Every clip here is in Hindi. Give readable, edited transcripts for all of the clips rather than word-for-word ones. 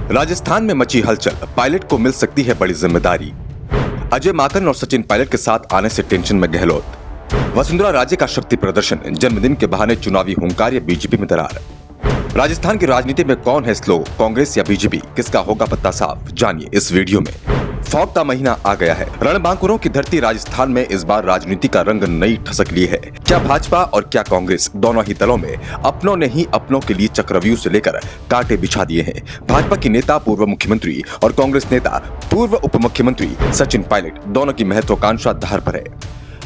राजस्थान में मची हलचल, पायलट को मिल सकती है बड़ी जिम्मेदारी। अजय माकन और सचिन पायलट के साथ आने से टेंशन में गहलोत। वसुंधरा राजे का शक्ति प्रदर्शन, जन्मदिन के बहाने चुनावी हुंकार या बीजेपी में दरार। राजस्थान की राजनीति में कौन है स्लो, कांग्रेस या बीजेपी, किसका होगा पत्ता साफ, जानिए इस वीडियो में। फॉग का महीना आ गया है। रणबांकुरों की धरती राजस्थान में इस बार राजनीति का रंग नई ठसक ली है। क्या भाजपा और क्या कांग्रेस, दोनों ही दलों में अपनों ने ही अपनों के लिए चक्रव्यूह से लेकर कांटे बिछा दिए हैं। भाजपा की नेता पूर्व मुख्यमंत्री और कांग्रेस नेता पूर्व उप मुख्यमंत्री सचिन पायलट, दोनों की महत्वाकांक्षा धार पर है।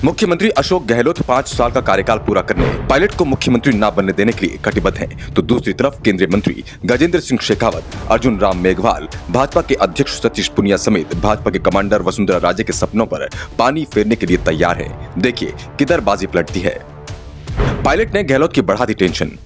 मुख्यमंत्री अशोक गहलोत 5 साल का कार्यकाल पूरा करने, पायलट को मुख्यमंत्री न बनने देने के लिए कटिबद्ध हैं, तो दूसरी तरफ केंद्रीय मंत्री गजेंद्र सिंह शेखावत, अर्जुन राम मेघवाल, भाजपा के अध्यक्ष सतीश पूनिया समेत भाजपा के कमांडर वसुंधरा राजे के सपनों पर पानी फेरने के लिए तैयार हैं। देखिए किधर बाजी पलटती है। पायलट ने गहलोत की बढ़ा दी टेंशन।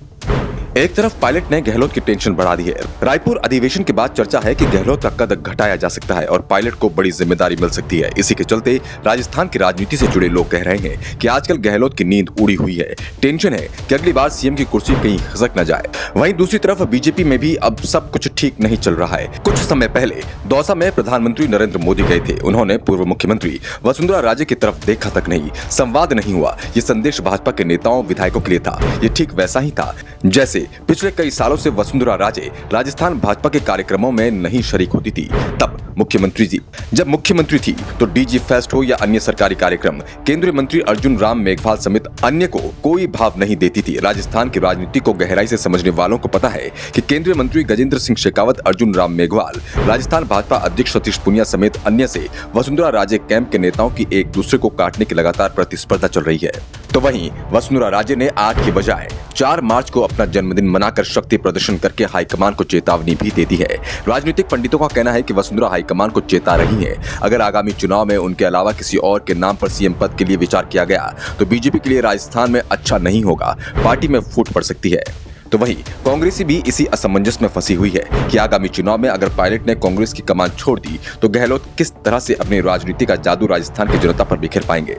एक तरफ पायलट ने गहलोत की टेंशन बढ़ा दी है। रायपुर अधिवेशन के बाद चर्चा है कि गहलोत का कद घटाया जा सकता है और पायलट को बड़ी जिम्मेदारी मिल सकती है। इसी के चलते राजस्थान की राजनीति से जुड़े लोग कह रहे हैं कि आजकल गहलोत की नींद उड़ी हुई है। टेंशन है कि अगली बार सीएम की कुर्सी कहीं खिसक न जाए। वहीं दूसरी तरफ बीजेपी में भी अब सब कुछ ठीक नहीं चल रहा है। कुछ समय पहले दौसा में प्रधानमंत्री नरेंद्र मोदी गए थे। उन्होंने पूर्व मुख्यमंत्री वसुंधरा राजे की तरफ देखा तक नहीं, संवाद नहीं हुआ। ये संदेश भाजपा के नेताओं विधायकों के लिए था। ये ठीक वैसा ही था जैसे पिछले कई सालों से वसुंधरा राजे राजस्थान भाजपा के कार्यक्रमों में नहीं शरीक होती थी। तब मुख्यमंत्री थी, जब मुख्यमंत्री थी तो डीजी फेस्ट हो या अन्य सरकारी कार्यक्रम, केंद्रीय मंत्री अर्जुन राम मेघवाल समेत अन्य को कोई भाव नहीं देती थी। राजस्थान की राजनीति को गहराई से समझने वालों को पता है कि केंद्रीय मंत्री गजेंद्र सिंह शेखावत, अर्जुन राम मेघवाल, राजस्थान भाजपा अध्यक्ष सतीश पूनिया समेत अन्य से वसुंधरा राजे कैंप के नेताओं की एक दूसरे को काटने की लगातार प्रतिस्पर्धा चल रही है। तो वहीं वसुंधरा राजे ने 8 की बजाय 4 मार्च को अपना जन्मदिन मनाकर शक्ति प्रदर्शन करके हाईकमान को चेतावनी भी दे दी है। राजनीतिक पंडितों का कहना है कि वसुंधरा हाईकमान को चेता रही है, अगर आगामी चुनाव में उनके अलावा किसी और के नाम पर सीएम पद के लिए विचार किया गया तो बीजेपी के लिए राजस्थान में अच्छा नहीं होगा, पार्टी में फूट पड़ सकती है। तो वहीं कांग्रेसी भी इसी असमंजस में फंसी हुई है कि आगामी चुनाव में अगर पायलट ने कांग्रेस की कमान छोड़ दी तो गहलोत किस तरह से अपनी राजनीति का जादू राजस्थान की जनता पर बिखेर पाएंगे।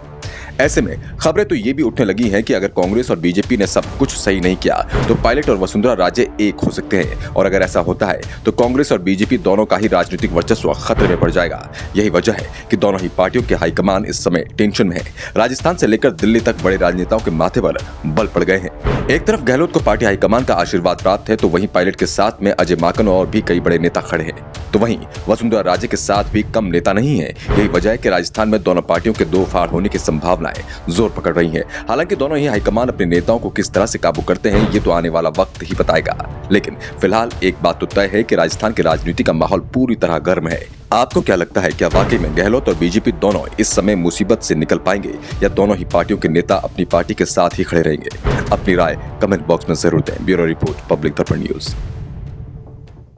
ऐसे में खबरें तो ये भी उठने लगी हैं कि अगर कांग्रेस और बीजेपी ने सब कुछ सही नहीं किया तो पायलट और वसुंधरा राजे एक हो सकते हैं, और अगर ऐसा होता है तो कांग्रेस और बीजेपी दोनों का ही राजनीतिक वर्चस्व खतरे में पड़ जाएगा। यही वजह है कि दोनों ही पार्टियों के हाईकमान इस समय टेंशन में है। राजस्थान से लेकर दिल्ली तक बड़े राजनेताओं के माथे पर बल पड़ गए हैं। एक तरफ गहलोत को पार्टी हाईकमान का आशीर्वाद प्राप्त है तो वहीं पायलट के साथ में अजय माकन और भी कई बड़े नेता खड़े हैं। तो वहीं वसुंधरा राजे के साथ भी कम नेता नहीं है। यही वजह है कि राजस्थान में दोनों पार्टियों के दो फाड़ होने की संभावनाएं जोर पकड़ रही है। हालांकि दोनों ही हाईकमान अपने नेताओं को किस तरह से काबू करते हैं ये तो आने वाला वक्त ही बताएगा। लेकिन फिलहाल एक बात तो तय है कि राजस्थान की राजनीति का माहौल पूरी तरह गर्म है। आपको क्या लगता है, क्या वाकई में गहलोत और बीजेपी दोनों इस समय मुसीबत से निकल पाएंगे या दोनों ही पार्टियों के नेता अपनी पार्टी के साथ ही खड़े रहेंगे? अपनी राय कमेंट बॉक्स में जरूर दें। ब्यूरो रिपोर्ट, पब्लिक दर्पण न्यूज।